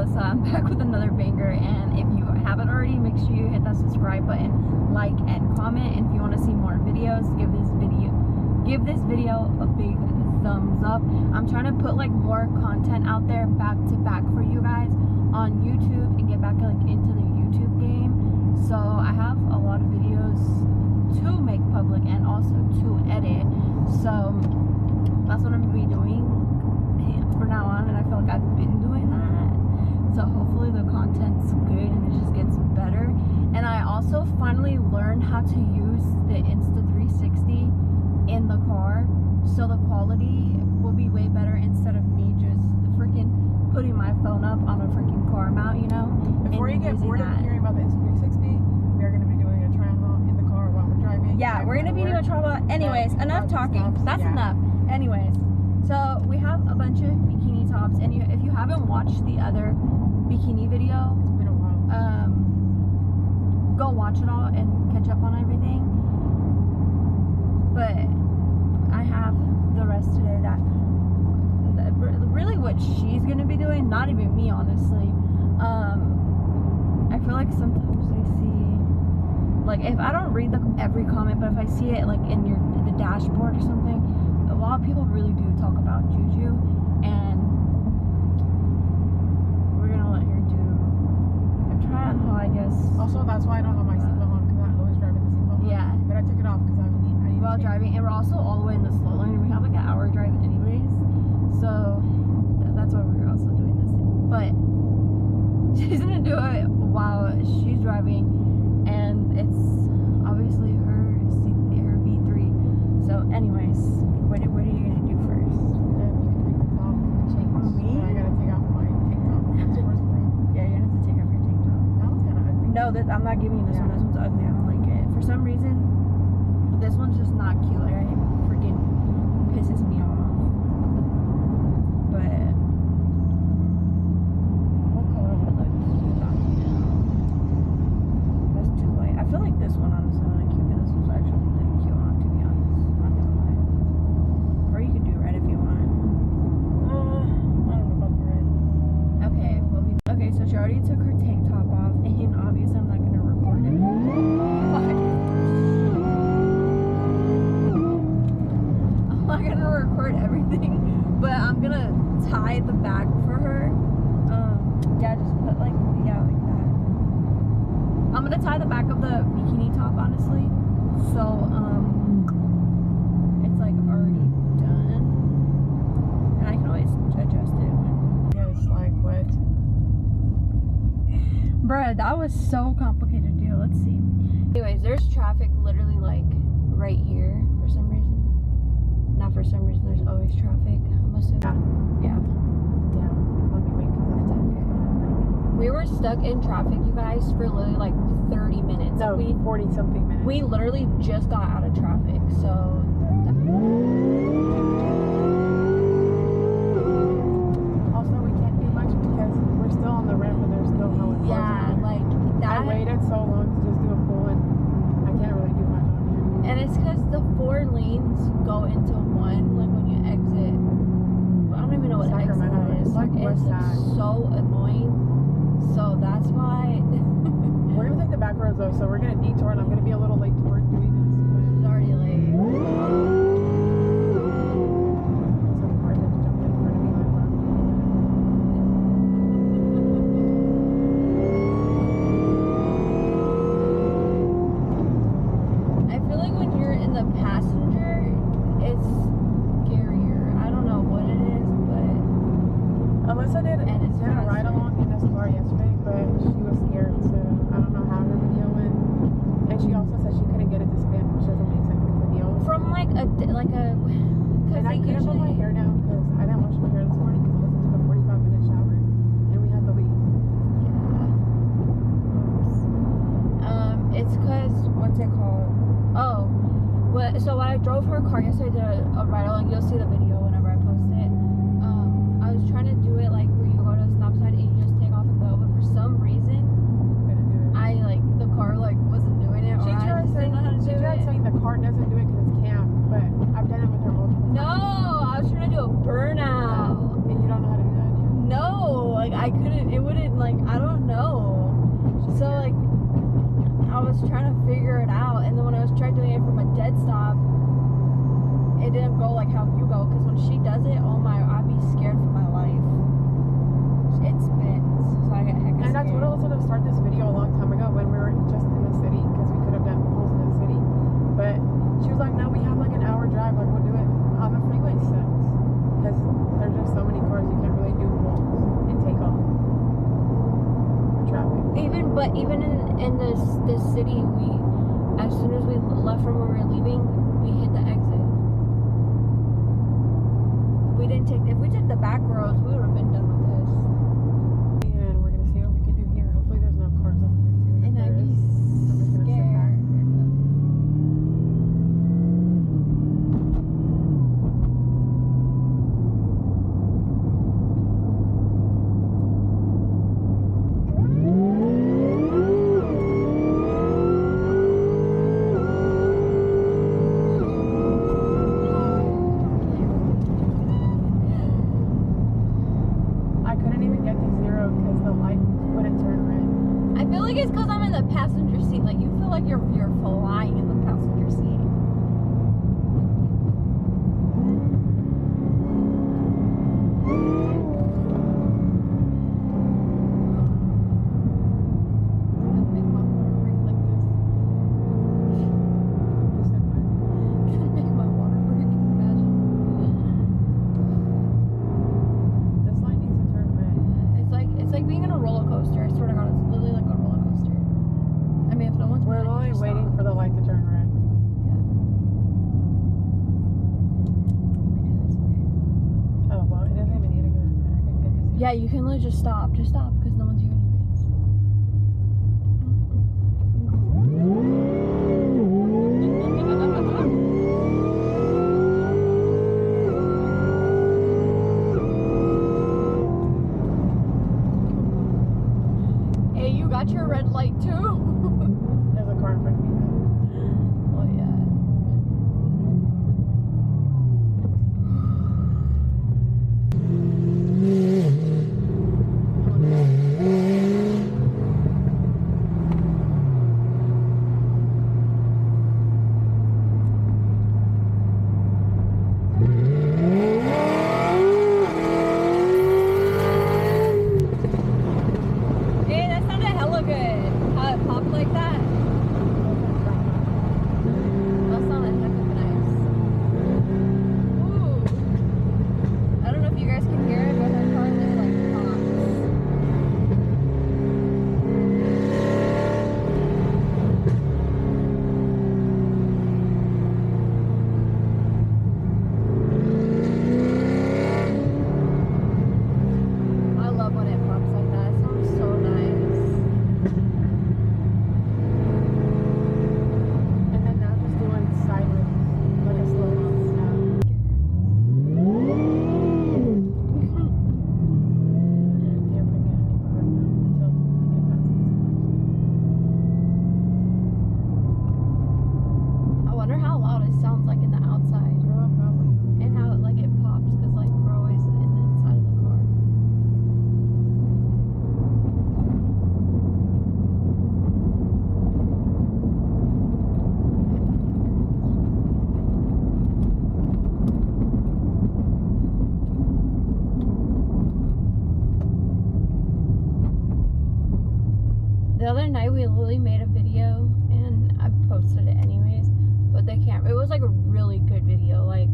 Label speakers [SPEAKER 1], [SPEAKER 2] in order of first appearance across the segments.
[SPEAKER 1] Melissa. I'm back with another banger, and if you haven't already, make sure you hit that subscribe button, like and comment. And if you want to see more videos, give this video a big thumbs up. I'm trying to put like more content out there back to back for you guys on YouTube and get back like into the YouTube game. So I have a lot of videos to make public and also to edit. So that's what I'm gonna be doing for now on, and I feel like I've been doing that. So hopefully the content's good and it just gets better. And I also finally learned how to use the Insta360 in the car, so the quality will be way better instead of me just freaking putting my phone up on a freaking car mount, you know.
[SPEAKER 2] Before you get bored of hearing about the Insta360, we are going to be doing a trial in the car while we're driving.
[SPEAKER 1] Yeah, we're going to be doing a trial. Anyways, enough talking. That's enough. Anyways, so we have a bunch of bikini tops, and if you haven't watched the other bikini video,
[SPEAKER 2] it's been a while.
[SPEAKER 1] Go watch it all and catch up on everything. But I have the rest today that really what she's gonna be doing, not even me, honestly. I feel like sometimes I see, like, if I don't read every comment, but if I see it like in the dashboard or something, a lot of people really do talk about Juju, and we're gonna let her do a try on haul, I guess.
[SPEAKER 2] Also, that's why I don't have my seatbelt on, because I'm always driving the seatbelt on.
[SPEAKER 1] Yeah.
[SPEAKER 2] But I took it off because I need
[SPEAKER 1] while driving, and we're also all the way in the slow lane. We have like an hour drive anyways, so that's why we're also doing this. But she's gonna do it while she's driving, and it's obviously her V3. So anyways, what are you gonna do first?
[SPEAKER 2] You can take this off.
[SPEAKER 1] Me?
[SPEAKER 2] I gotta take off my tank top.
[SPEAKER 1] Yeah, you're gonna have to take off your tank top.
[SPEAKER 2] That one's kind of ugly.
[SPEAKER 1] No, I'm not giving you this one. This one's ugly. I don't like it. For some reason, this one's just not cute. Like, it freaking pisses me off. But what color would look cute on you? That's too light. I feel like this one honestly really cute, but this one's actually really cute on, to be honest. Not gonna lie. Or you could do red if you want.
[SPEAKER 2] I don't know about the red.
[SPEAKER 1] Okay, okay, so she already took her tank top off, and obviously I'm not gonna record it. I'm not gonna record everything, but I'm gonna tie the back for her. Yeah, just put like that. I'm gonna tie the back of the bikini top, honestly. So it's like already done, and I can always adjust it.
[SPEAKER 2] Yeah, it's like what?
[SPEAKER 1] Bruh, that was so complicated to do. Let's see. Anyways, there's traffic literally like right here for some reason. Not for some reason, there's always traffic. I'm assuming. Yeah.
[SPEAKER 2] Let me wait because that's okay.
[SPEAKER 1] We were stuck in traffic, you guys, for literally like 30 minutes.
[SPEAKER 2] No, 40 something minutes.
[SPEAKER 1] We literally just got out of traffic, so.
[SPEAKER 2] Also, we can't do much because we're still on the ramp and there's still no one.
[SPEAKER 1] Yeah, like that.
[SPEAKER 2] I waited so long to just do a pull, and I can't really do much on here.
[SPEAKER 1] And it's because the 4 lanes go into one, like when you exit. I don't even know what
[SPEAKER 2] Sacramento
[SPEAKER 1] exit is.
[SPEAKER 2] is like
[SPEAKER 1] It's like so annoying. So that's why.
[SPEAKER 2] We're gonna take the back roads though, so we're gonna detour, and I'm gonna be a little late to work doing this.
[SPEAKER 1] It's already late.
[SPEAKER 2] Some car just jumped in front of me like that.
[SPEAKER 1] I feel like when you're in the passenger, it's scarier. I don't know what it is, but
[SPEAKER 2] Alyssa did a ride along in this car yesterday, but she was scared, so I don't know how her video went. And she also said she couldn't get it to spin, which doesn't make sense because the video.
[SPEAKER 1] from like a.
[SPEAKER 2] And I couldn't put my hair down because I didn't wash my hair this morning because Alyssa took a 45-minute shower, and we had to leave.
[SPEAKER 1] Yeah. It's because what's it called? Oh, so when I drove her car yesterday to a ride along, you'll see the video whenever I post it. I was trying to do it like where you go to a stop sign and you just take off a belt, but for some reason, the car wasn't doing it.
[SPEAKER 2] She tried saying the car doesn't do it because it's cam, but I've done it with her multiple times.
[SPEAKER 1] No, I was trying to do a burnout.
[SPEAKER 2] And you don't know how to do that?
[SPEAKER 1] No, like I it wouldn't, like, I don't know. So, like, I was trying to figure it out, and then when I was trying doing it from a dead stop, it didn't go like how you go, because when she does it, oh my, I'd be scared for my life. It spins, so I get hecka scared.
[SPEAKER 2] And I told Alyssa to start this video a long time ago when we were just in the city, because we could have done pools in the city, but she was like, no, we have like an hour drive, like we'll do it on the freeway steps, because there's just so many cars, you can't really do pools and take off for traffic.
[SPEAKER 1] Even in this city, we, as soon as we left from where we were leaving, we hit the exit. We didn't take, if we took the back roads, we would have been done with this.
[SPEAKER 2] And we're gonna see what we can do here. Hopefully there's enough cars over here too.
[SPEAKER 1] And I'd be scared. I feel like it's because I'm in the passenger seat. Like, you feel like you're flying in the passenger seat. Yeah, you can literally just stop, because no one's here anyways. Hey, you got your red light too?
[SPEAKER 2] There's a car in front of me though.
[SPEAKER 1] Oh yeah. The other night we literally made a video and I posted it anyways, but the camera, it was like a really good video, like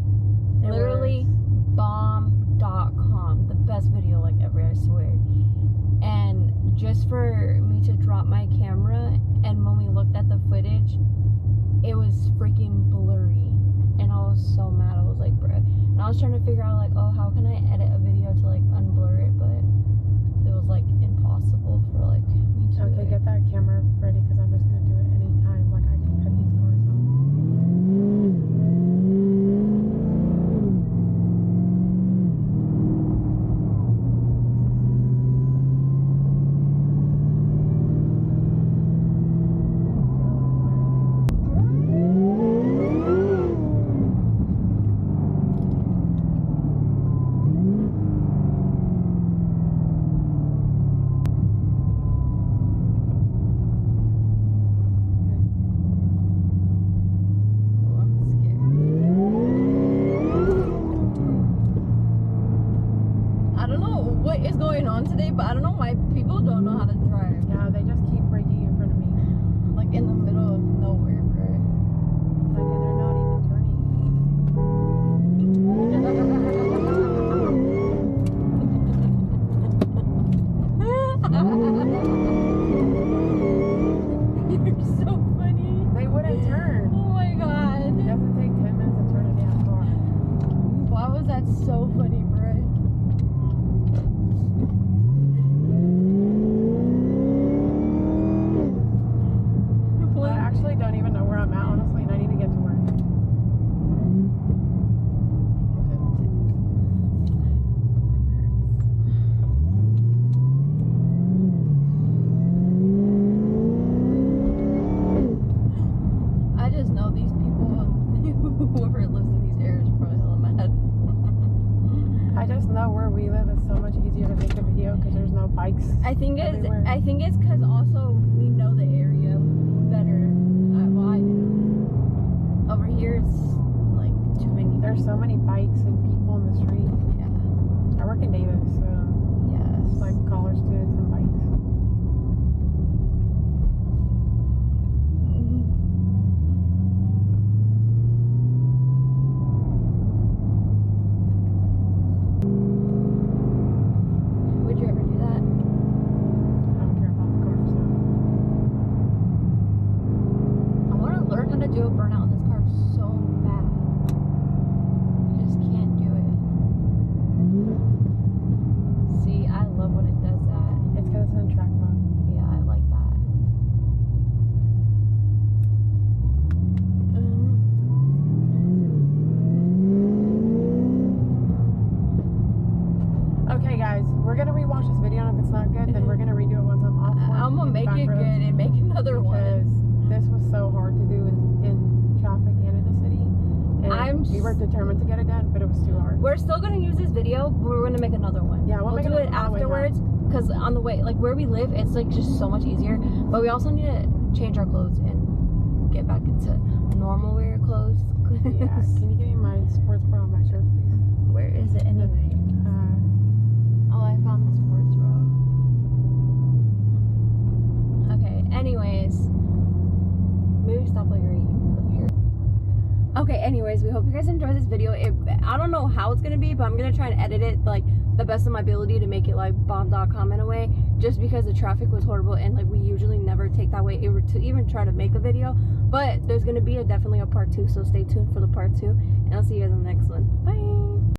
[SPEAKER 1] literally bomb.com, the best video like ever, I swear. And just for me to drop my camera, and when we looked at the footage, it was freaking blurry, and I was so mad. I was like, bro, and I was trying to figure out like, oh, how can I edit a video to like unblur it, but it was like impossible for like me to.
[SPEAKER 2] Okay, get that camera ready, because I'm just gonna do it anytime. Like I can cut these cars off.
[SPEAKER 1] today, but I don't know why people don't know how to drive.
[SPEAKER 2] Yeah, they just keep braking in front of me.
[SPEAKER 1] Like in the middle of nowhere, bro.
[SPEAKER 2] Like, and they're not even turning.
[SPEAKER 1] You're so funny.
[SPEAKER 2] They wouldn't turn.
[SPEAKER 1] Oh my god.
[SPEAKER 2] It doesn't take 10 minutes to turn a damn car.
[SPEAKER 1] Why was that so funny, bro?
[SPEAKER 2] I actually don't even know where I'm at, honestly, and I need to get to work.
[SPEAKER 1] I just know these people, whoever lives in these areas, is probably hella mad.
[SPEAKER 2] I just know where we live is so much easier to make a video because there's no bikes.
[SPEAKER 1] I think
[SPEAKER 2] everywhere.
[SPEAKER 1] it's because also we know the area better. Well, I do. Over here, it's like too many.
[SPEAKER 2] There's so many bikes and people in the street.
[SPEAKER 1] Yeah.
[SPEAKER 2] I work in Davis, so
[SPEAKER 1] Yes.
[SPEAKER 2] it's like college students and bikes.
[SPEAKER 1] Would you ever do that?
[SPEAKER 2] I don't care about the car, so.
[SPEAKER 1] I want to learn how to do a burnout in this car so bad. I just can't do it. See, I love when it does that.
[SPEAKER 2] It's because it's in track mode.
[SPEAKER 1] Yeah, I like that.
[SPEAKER 2] Okay, guys, we're gonna rewatch this video, and if it's not good, then we're gonna redo it once I'm off work.
[SPEAKER 1] I'm gonna
[SPEAKER 2] in the
[SPEAKER 1] make
[SPEAKER 2] back
[SPEAKER 1] it
[SPEAKER 2] roads,
[SPEAKER 1] good and make another
[SPEAKER 2] because
[SPEAKER 1] one.
[SPEAKER 2] this was so hard to do in traffic and in the city. And we were determined to get it done, but it was too hard.
[SPEAKER 1] We're still gonna use this video, but we're gonna make another one.
[SPEAKER 2] Yeah, we'll make
[SPEAKER 1] do
[SPEAKER 2] another
[SPEAKER 1] it
[SPEAKER 2] one on the way
[SPEAKER 1] afterwards. Because on the way, like where we live, it's like just so much easier. But we also need to change our clothes and get back into normal wear clothes.
[SPEAKER 2] Yeah, can you give me my sports bra on my shirt, please?
[SPEAKER 1] Where is it anyway? Oh, I found the sports bra. Okay. Anyways, maybe stop while you're eating up here. Okay. Anyways, we hope you guys enjoyed this video. I don't know how it's gonna be, but I'm gonna try and edit it like the best of my ability to make it like bomb.com in a way, just because the traffic was horrible and like we usually never take that way to even try to make a video. But there's gonna be definitely a part 2, so stay tuned for the part 2, and I'll see you guys in the next one. Bye.